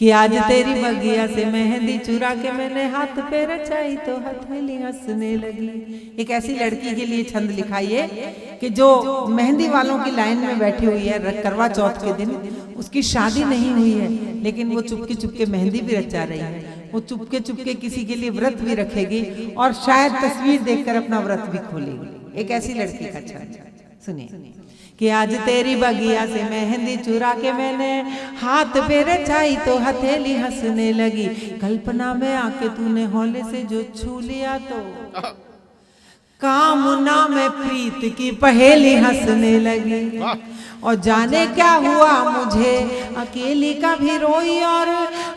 कि आज तेरी बगिया से मेहंदी चुरा के मैंने हाथ पे रचाई तो हथेली हंसने लगी। एक ऐसी लड़की के लिए छंद लिखाइए कि जो मेहंदी वालों की लाइन में बैठी हुई है, करवा चौथ के दिन उसकी शादी नहीं हुई है, लेकिन वो चुपके चुपके मेहंदी भी रचा रही है, वो चुपके चुपके किसी के लिए व्रत भी रखेगी और शायद तस्वीर देखकर अपना व्रत भी खोलेगी। एक ऐसी लड़की का छंद सुनिए कि आज तेरी बगिया से मेहंदी चुरा के मैंने हाथ पे रचाई तो हथेली हंसने लगी। कल्पना में आके तूने हौले से जो छू लिया तो कामना में प्रीत की पहेली हंसने लगी। और जाने क्या हुआ मुझे अकेली का भी रोई और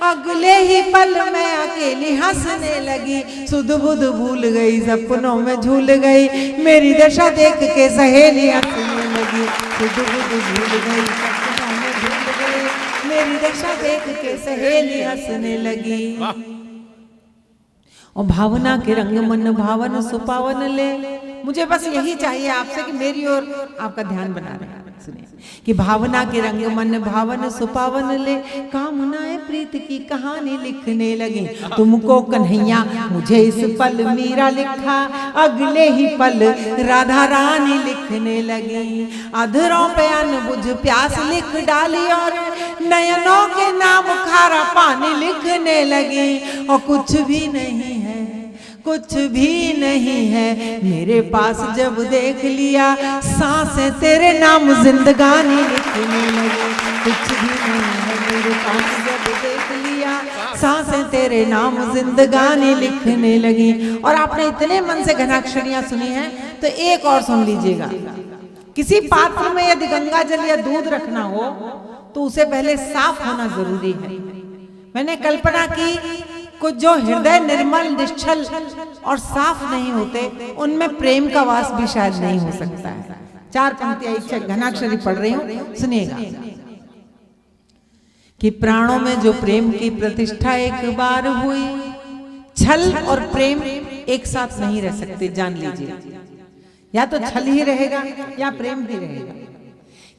अगले ही पल में अकेली हंसने लगी। सुध बुध भूल गई सपनों में झूल गई, मेरी दशा देख के सहेली हंसने लगी। सुध बुध भूल गई सपनों में झूल गई, मेरी दशा देख के सहेली हंसने लगी। और भावना के रंग मन भावन सुपावन ले, मुझे बस यही चाहिए आपसे कि मेरी ओर आपका ध्यान बना रहे। सुनिए कि भावना के रंग मन भावन सुपावन ले, कामनाएं प्रीत की कहानी लिखने लगी। तुमको कन्हैया मुझे इस पल मीरा लिखा, अगले ही पल राधा रानी लिखने लगी। अधरों पे अनबुझ प्यास लिख डाली और नयनों के नाम खारा पानी लिखने लगी। और कुछ भी नहीं है, कुछ भी नहीं है मेरे पास जब देख लिया, सांसें तेरे नाम जिंदगानी लिखने लगी। कुछ भी नहीं है मेरे पास जब देख लिया, सांसें तेरे नाम जिंदगानी लिखने लगी। और आपने इतने मन से घनाक्षरियां सुनी हैं तो एक और सुन लीजिएगा। किसी पात्र में यदि गंगा जल या दूध रखना हो तो उसे पहले साफ होना जरूरी है। मैंने कल्पना की कुछ जो हृदय निर्मल निश्चल और साफ नहीं होते उनमें प्रेम का वास भी शायद नहीं हो सकता है। 4 पंक्तियां एक घनाक्षरी पढ़ रही हूं, सुनिएगा कि प्राणों में जो प्रेम की प्रतिष्ठा एक बार हुई, छल और प्रेम एक साथ नहीं रह सकते, जान लीजिए। या तो छल ही रहेगा या प्रेम ही रहेगा।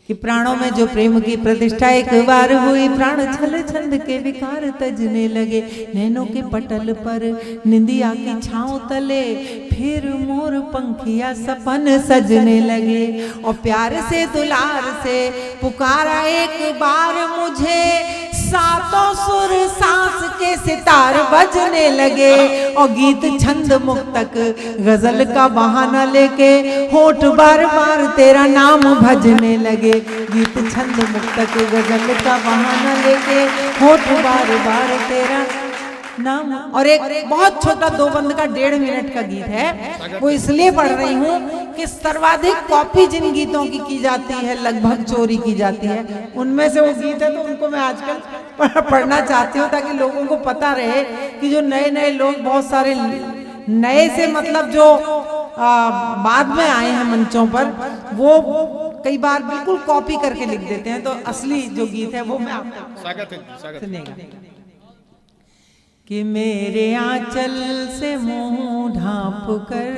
कि प्राणों में जो प्रेम की प्रतिष्ठा एक बार हुई, प्राण छल छंद के विकार तजने लगे। नैनों के पटल पर निंदिया की छांव तले, फिर मोर पंखिया सपन सजने लगे। और प्यार से दुलार से पुकारा एक बार मुझे, सातों सुर सांस के सितार बजने लगे। और गीत छंद मुक्तक गजल का बहाना लेके, होठ बार बार तेरा नाम भजने लगे। गीत छंद मुक्तक गजल का बहाना लेके, होठ बार बार तेरा नाम। और एक बहुत छोटा 2 बंद का 1.5 मिनट का गीत है, वो इसलिए पढ़ रही हूँ कि सर्वाधिक कॉपी जिन गीतों की जाती है, लगभग चोरी की जाती है, उनमें से वो गीत है। तो उनको मैं आजकल पढ़ना चाहती हूँ ताकि लोगों को पता रहे कि जो नए नए लोग, बहुत सारे नए से मतलब जो बाद में आए हैं मंचों पर, वो कई बार बिल्कुल कॉपी करके लिख देते हैं। तो असली जो गीत है वो मैं आपको सुनेगा कि मेरे आंचल से मुंह ढांप कर।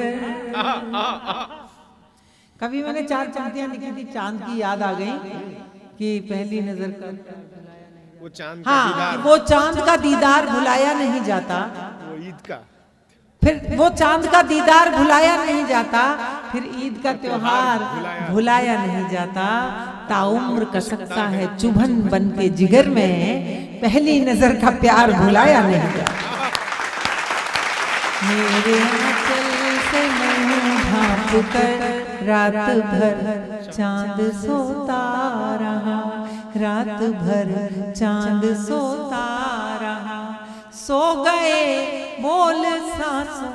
कभी मैंने 4 पंक्तियां लिखी थी, चांद की याद आ गई कि पहली नजर का वो चांद, हाँ, वो चांद का दीदार भुलाया नहीं जाता, वो ईद का, फिर वो चांद का दीदार भुलाया नहीं जाता, फिर ईद का त्योहार भुलाया नहीं जाता। ताउम्र का सकता है चुभन बन के जिगर में, पहली नजर का प्यार भुलाया नहीं जाता। मेरे आंचल से मुंह ढांप कर रात भर चांद सोता रहा, रात भर चांद सोता रहा। सो गए बोल सांसों।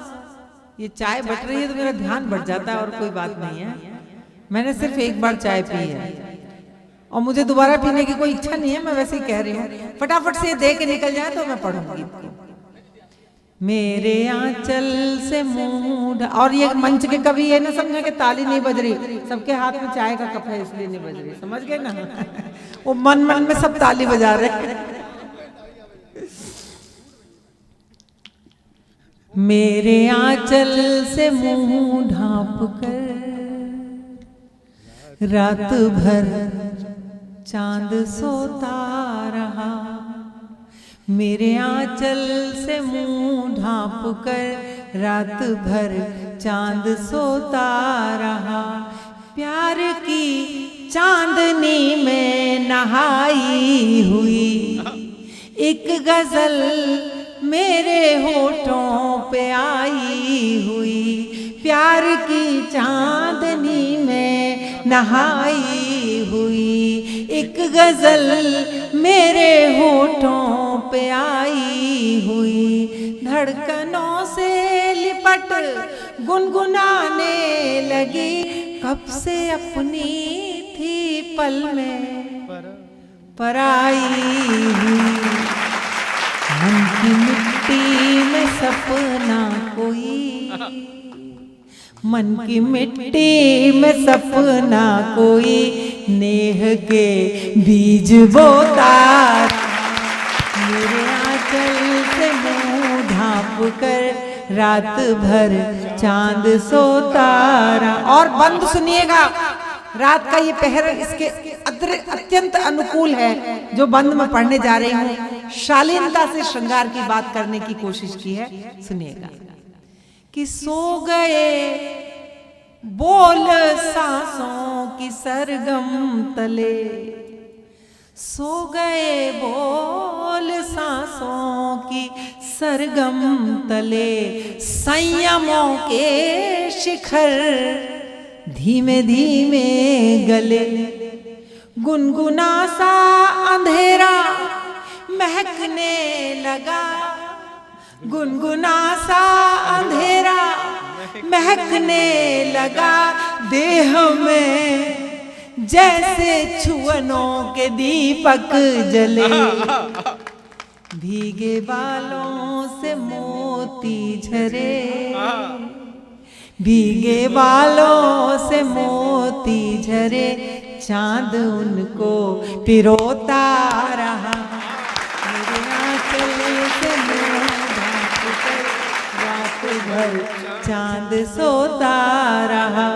ये चाय बट रही है तो मेरा ध्यान बढ़ जाता है और कोई बात नहीं है। मैंने सिर्फ एक बार चाय पी है और मुझे दोबारा पीने की कोई इच्छा नहीं है, मैं वैसे ही कह रही हूँ। फटाफट से दे के निकल जाए तो मैं पढ़ूंगी। मेरे आंचल से मुंह, और ये मंच के कवि ये ना समझे कि ताली नहीं बज रही, सबके हाथ में चाय का कप है इसलिए नहीं बज रही, समझ गए ना। वो मन मन में सब ताली बजा रहे हैं। मेरे आंचल से मुंह ढांप कर रात भर चांद सोता रहा, मेरे आंचल से मुंह ढांप कर रात भर चांद सोता रहा, प्यार की चांदनी में नहाई हुई एक गजल मेरे होठों पे आई हुई, प्यार की चांदनी में नहाई हुई एक गजल मेरे होठों पे आई हुई, धड़कनों से लिपट गुनगुनाने लगी, कब से अपनी थी पल में पराई हुई, मन की मिट्टी में सपना कोई, मन की मिट्टी में सपना कोई, नेह के बीज बोता, मेरे आंचल से मुंह ढांप कर रात भर चांद सोता रहा। और बंद सुनिएगा, रात का ये पहर इसके अत्यंत अनुकूल है जो बंद में पढ़ने जा रही हूँ। शालीनता से श्रृंगार की बात करने की कोशिश की है, सुनिएगा। कि सो गए बोल सांसों की सरगम तले, सो गए बोल सांसों की सरगम तले, संयमों के शिखर धीमे धीमे गले, गुनगुना सा अंधेरा महकने लगा, गुनगुना सा अंधेरा महकने लगा, देह में जैसे छुअनों के दीपक जले, भीगे बालों से मोती झरे, भीगे बालों से मोती झरे, चांद उनको पिरोता रहा, मेरे आंचल से मुंह ढांप कर रात भर चांद सोता रहा।